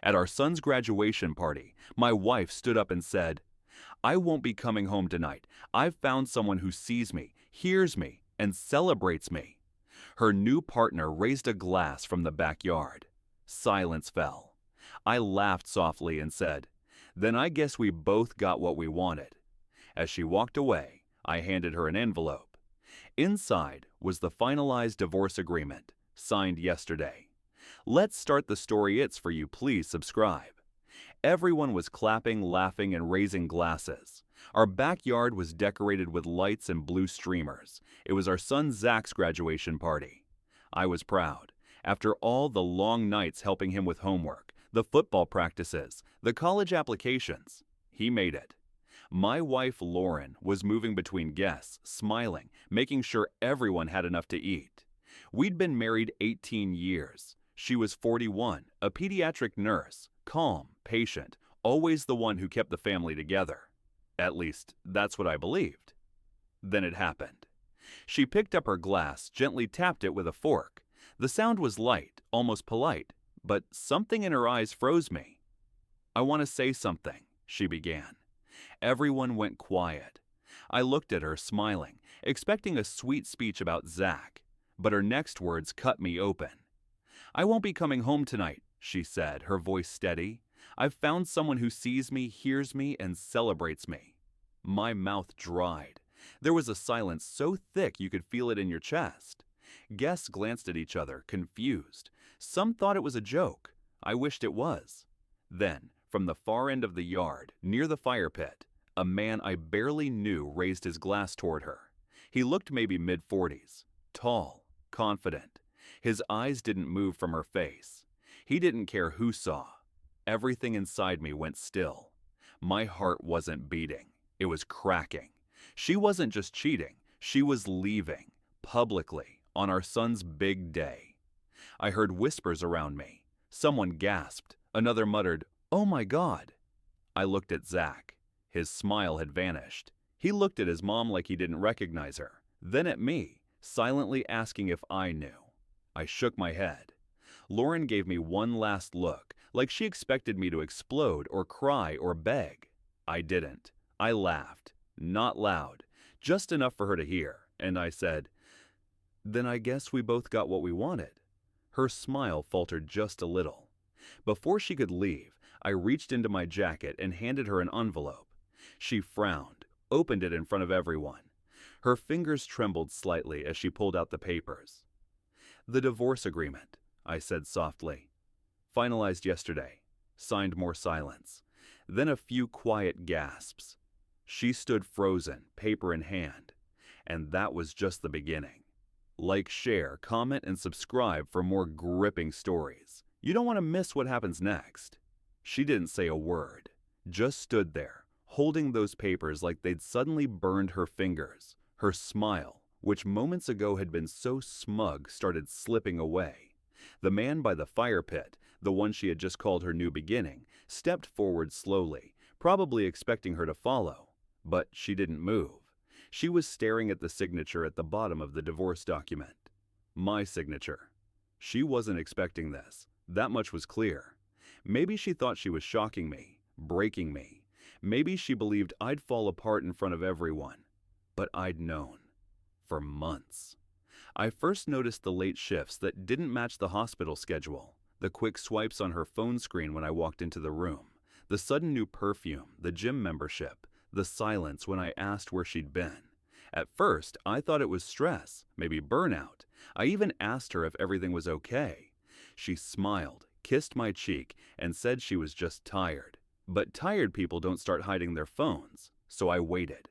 At our son's graduation party, my wife stood up and said, "I won't be coming home tonight. I've found someone who sees me, hears me, and celebrates me." Her new partner raised a glass from the backyard. Silence fell. I laughed softly and said, "Then I guess we both got what we wanted." As she walked away, I handed her an envelope. Inside was the finalized divorce agreement, signed yesterday. Let's start the story. It's for you. Please subscribe. Everyone was clapping, laughing, and raising glasses. Our backyard was decorated with lights and blue streamers. It was our son Zach's graduation party. I was proud. After all the long nights helping him with homework, the football practices, the college applications, he made it. My wife Lauren was moving between guests, smiling, making sure everyone had enough to eat. We'd been married 18 years. She was 41, a pediatric nurse, calm, patient, always the one who kept the family together. At least, that's what I believed. Then it happened. She picked up her glass, gently tapped it with a fork. The sound was light, almost polite, but something in her eyes froze me. "I want to say something," she began. Everyone went quiet. I looked at her, smiling, expecting a sweet speech about Zach, but her next words cut me open. "I won't be coming home tonight," she said, her voice steady. "I've found someone who sees me, hears me, and celebrates me." My mouth dried. There was a silence so thick you could feel it in your chest. Guests glanced at each other, confused. Some thought it was a joke. I wished it was. Then, from the far end of the yard, near the fire pit, a man I barely knew raised his glass toward her. He looked maybe mid-40s, tall, confident. His eyes didn't move from her face. He didn't care who saw. Everything inside me went still. My heart wasn't beating. It was cracking. She wasn't just cheating. She was leaving, publicly, on our son's big day. I heard whispers around me. Someone gasped. Another muttered, "Oh my God." I looked at Zach. His smile had vanished. He looked at his mom like he didn't recognize her, then at me, silently asking if I knew. I shook my head. Lauren gave me one last look, like she expected me to explode or cry or beg. I didn't. I laughed, not loud, just enough for her to hear, and I said, "Then I guess we both got what we wanted." Her smile faltered just a little. Before she could leave, I reached into my jacket and handed her an envelope. She frowned, opened it in front of everyone. Her fingers trembled slightly as she pulled out the papers. "The divorce agreement," I said softly. "Finalized yesterday." Signed. More silence. Then a few quiet gasps. She stood frozen, paper in hand. And that was just the beginning. Like, share, comment, and subscribe for more gripping stories. You don't want to miss what happens next. She didn't say a word, just stood there, holding those papers like they'd suddenly burned her fingers. Her smile, which moments ago had been so smug, started slipping away. The man by the fire pit, the one she had just called her new beginning, stepped forward slowly, probably expecting her to follow. But she didn't move. She was staring at the signature at the bottom of the divorce document. My signature. She wasn't expecting this. That much was clear. Maybe she thought she was shocking me, breaking me. Maybe she believed I'd fall apart in front of everyone. But I'd known. For months. I first noticed the late shifts that didn't match the hospital schedule, the quick swipes on her phone screen when I walked into the room, the sudden new perfume, the gym membership, the silence when I asked where she'd been. At first, I thought it was stress, maybe burnout. I even asked her if everything was okay. She smiled, kissed my cheek, and said she was just tired. But tired people don't start hiding their phones, so I waited.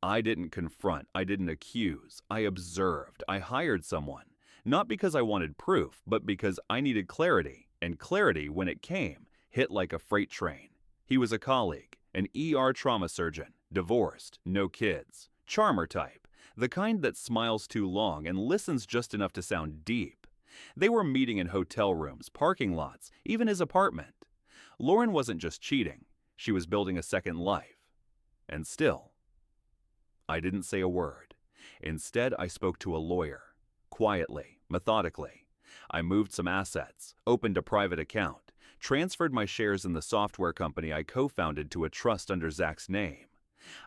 I didn't confront, I didn't accuse, I observed, I hired someone. Not because I wanted proof, but because I needed clarity, and clarity, when it came, hit like a freight train. He was a colleague, an ER trauma surgeon, divorced, no kids, charmer type, the kind that smiles too long and listens just enough to sound deep. They were meeting in hotel rooms, parking lots, even his apartment. Lauren wasn't just cheating, she was building a second life. And still, I didn't say a word. Instead, I spoke to a lawyer, quietly, methodically. I moved some assets, opened a private account, transferred my shares in the software company I co-founded to a trust under Zach's name.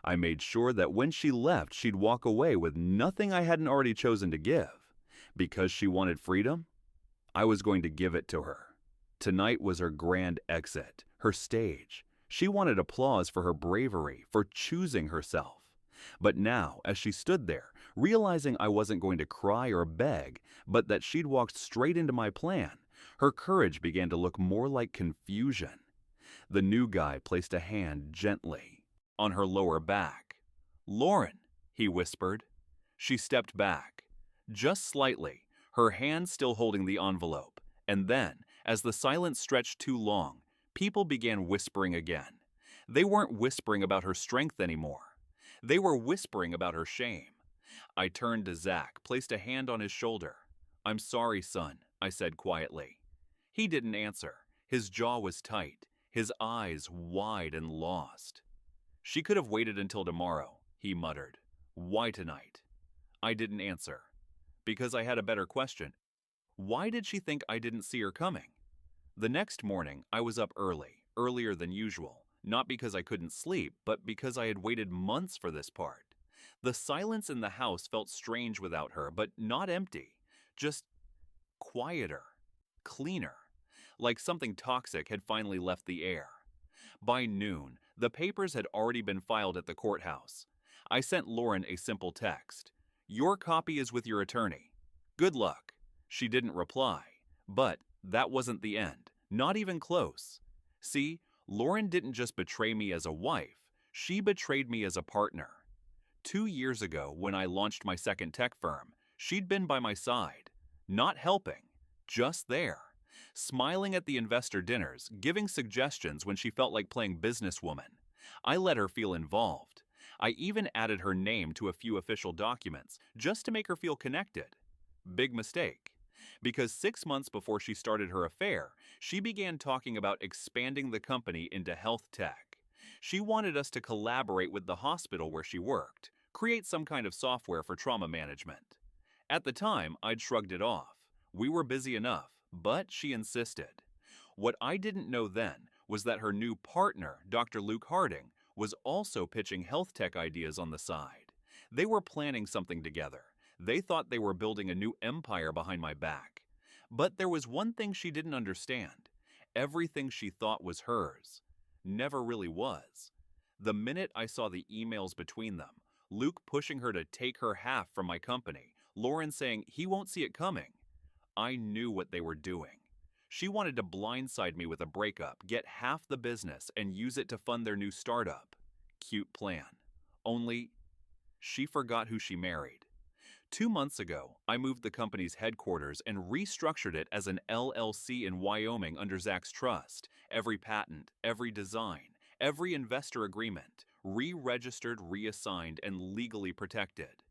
I made sure that when she left, she'd walk away with nothing I hadn't already chosen to give. Because she wanted freedom, I was going to give it to her. Tonight was her grand exit, her stage. She wanted applause for her bravery, for choosing herself. But now, as she stood there, realizing I wasn't going to cry or beg, but that she'd walked straight into my plan, her courage began to look more like confusion. The new guy placed a hand gently on her lower back. "Lauren," he whispered. She stepped back, just slightly, her hand still holding the envelope, and then, as the silence stretched too long, people began whispering again. They weren't whispering about her strength anymore. They were whispering about her shame. I turned to Zach, placed a hand on his shoulder. "I'm sorry, son," I said quietly. He didn't answer. His jaw was tight, his eyes wide and lost. "She could have waited until tomorrow," he muttered. "Why tonight?" I didn't answer. Because I had a better question. Why did she think I didn't see her coming? The next morning, I was up early, earlier than usual, not because I couldn't sleep, but because I had waited months for this part. The silence in the house felt strange without her, but not empty, just quieter, cleaner, like something toxic had finally left the air. By noon, the papers had already been filed at the courthouse. I sent Lauren a simple text. "Your copy is with your attorney. Good luck." She didn't reply, but that wasn't the end, not even close. See, Lauren didn't just betray me as a wife, she betrayed me as a partner. 2 years ago, when I launched my second tech firm, she'd been by my side, not helping, just there, smiling at the investor dinners, giving suggestions when she felt like playing businesswoman. I let her feel involved. I even added her name to a few official documents, just to make her feel connected. Big mistake. Because 6 months before she started her affair, she began talking about expanding the company into health tech. She wanted us to collaborate with the hospital where she worked, create some kind of software for trauma management. At the time, I'd shrugged it off. We were busy enough, but she insisted. What I didn't know then was that her new partner, Dr. Luke Harding, was also pitching health tech ideas on the side. They were planning something together. They thought they were building a new empire behind my back. But there was one thing she didn't understand. Everything she thought was hers never really was. The minute I saw the emails between them, Luke pushing her to take her half from my company, Lauren saying he won't see it coming, I knew what they were doing. She wanted to blindside me with a breakup, get half the business, and use it to fund their new startup. Cute plan. Only, she forgot who she married. 2 months ago, I moved the company's headquarters and restructured it as an LLC in Wyoming under Zach's trust. Every patent, every design, every investor agreement, re-registered, reassigned, and legally protected.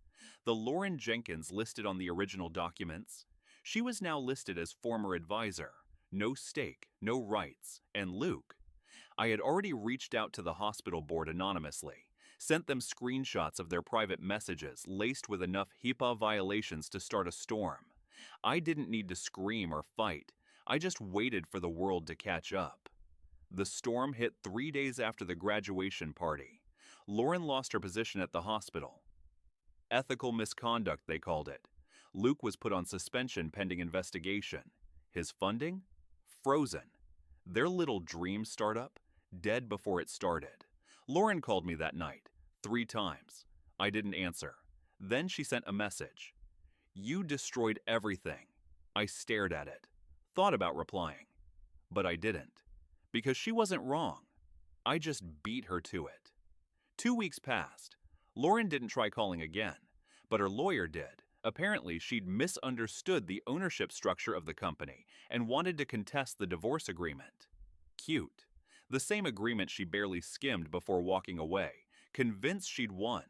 The Lauren Jenkins listed on the original documents, she was now listed as former advisor. No stake, no rights, and Luke. I had already reached out to the hospital board anonymously, sent them screenshots of their private messages laced with enough HIPAA violations to start a storm. I didn't need to scream or fight. I just waited for the world to catch up. The storm hit 3 days after the graduation party. Lauren lost her position at the hospital. Ethical misconduct, they called it. Luke was put on suspension pending investigation. His funding? Frozen. Their little dream startup? Dead before it started. Lauren called me that night, 3 times. I didn't answer. Then she sent a message. "You destroyed everything." I stared at it, thought about replying. But I didn't. Because she wasn't wrong. I just beat her to it. 2 weeks passed. Lauren didn't try calling again, but her lawyer did. Apparently, she'd misunderstood the ownership structure of the company and wanted to contest the divorce agreement. Cute. The same agreement she barely skimmed before walking away, convinced she'd won.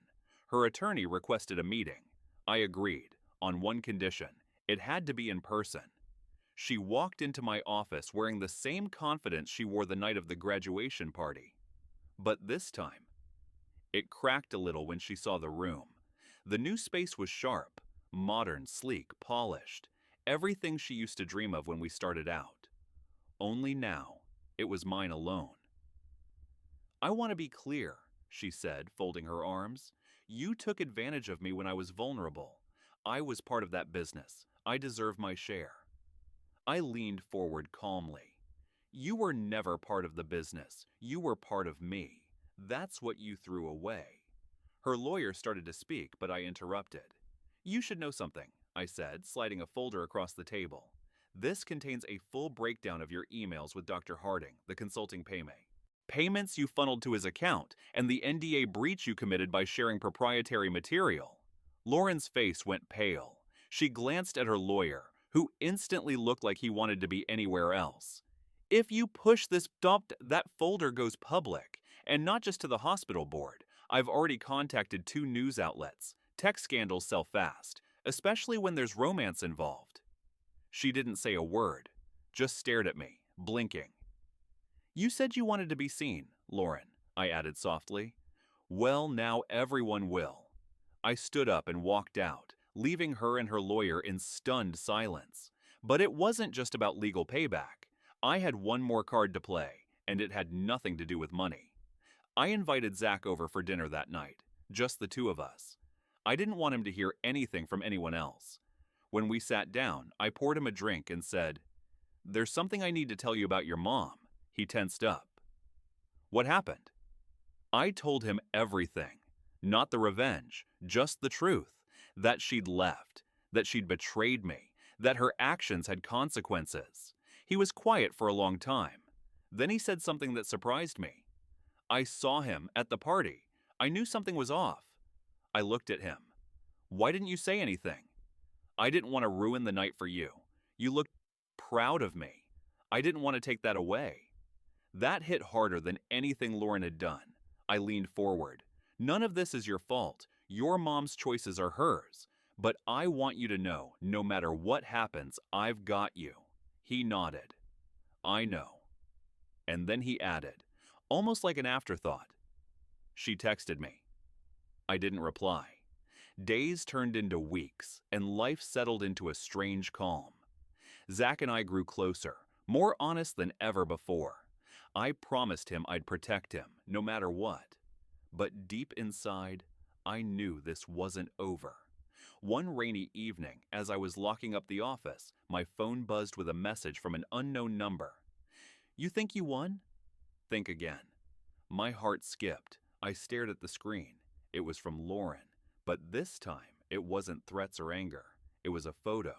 Her attorney requested a meeting. I agreed, on one condition. It had to be in person. She walked into my office wearing the same confidence she wore the night of the graduation party. But this time, it cracked a little when she saw the room. The new space was sharp, modern, sleek, polished. Everything she used to dream of when we started out. Only now, It was mine alone. I want to be clear, she said, folding her arms. You took advantage of me when I was vulnerable. I was part of that business. I deserve my share. I leaned forward calmly. You were never part of the business. You were part of me. That's what you threw away. Her lawyer started to speak, but I interrupted. You should know something, I said, sliding a folder across the table. This contains a full breakdown of your emails with Dr. Harding, the consulting payments you funneled to his account, and the NDA breach you committed by sharing proprietary material. Lauren's face went pale. She glanced at her lawyer, who instantly looked like he wanted to be anywhere else. If you push this that folder goes public, and not just to the hospital board. I've already contacted 2 news outlets. Tech scandals sell fast, especially when there's romance involved. She didn't say a word, just stared at me, blinking. You said you wanted to be seen, Lauren, I added softly. Well, now everyone will. I stood up and walked out, leaving her and her lawyer in stunned silence. But it wasn't just about legal payback. I had one more card to play, and it had nothing to do with money. I invited Zach over for dinner that night, just the 2 of us. I didn't want him to hear anything from anyone else. When we sat down, I poured him a drink and said, There's something I need to tell you about your mom. He tensed up. What happened? I told him everything. Not the revenge, just the truth. That she'd left, that she'd betrayed me, that her actions had consequences. He was quiet for a long time. Then he said something that surprised me. I saw him at the party. I knew something was off. I looked at him. Why didn't you say anything? I didn't want to ruin the night for you. You looked proud of me. I didn't want to take that away. That hit harder than anything Lauren had done. I leaned forward. None of this is your fault. Your mom's choices are hers. But I want you to know, no matter what happens, I've got you. He nodded. I know. And then he added, almost like an afterthought. She texted me. I didn't reply. Days turned into weeks, and life settled into a strange calm. Zach and I grew closer, more honest than ever before. I promised him I'd protect him, no matter what. But deep inside, I knew this wasn't over. One rainy evening, as I was locking up the office, my phone buzzed with a message from an unknown number. You think you won? Think again. My heart skipped. I stared at the screen. It was from Lauren. But this time, it wasn't threats or anger. It was a photo.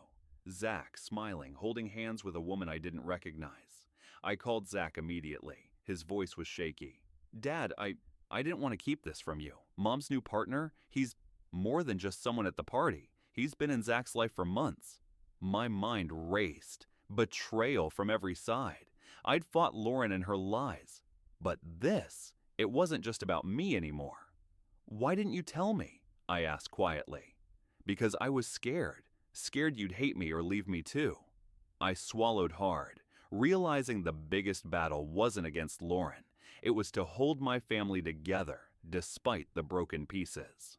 Zach, smiling, holding hands with a woman I didn't recognize. I called Zach immediately. His voice was shaky. Dad, I didn't want to keep this from you. Mom's new partner, he's more than just someone at the party. He's been in Zach's life for months. My mind raced. Betrayal from every side. I'd fought Lauren and her lies. But this, it wasn't just about me anymore. Why didn't you tell me? I asked quietly. Because I was scared. Scared you'd hate me or leave me too. I swallowed hard, realizing the biggest battle wasn't against Lauren. It was to hold my family together, despite the broken pieces.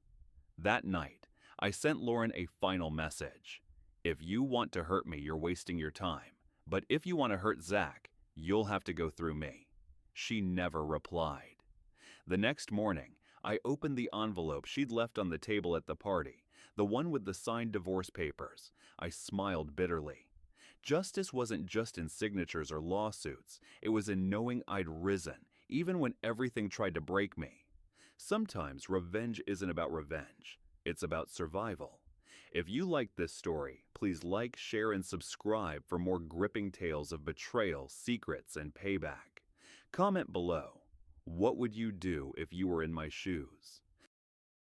That night, I sent Lauren a final message. If you want to hurt me, you're wasting your time. But if you want to hurt Zach, you'll have to go through me. She never replied. The next morning, I opened the envelope she'd left on the table at the party, the one with the signed divorce papers. I smiled bitterly. Justice wasn't just in signatures or lawsuits. It was in knowing I'd risen, even when everything tried to break me. Sometimes revenge isn't about revenge. It's about survival. If you liked this story, please like, share, and subscribe for more gripping tales of betrayal, secrets, and payback. Comment below. What would you do if you were in my shoes?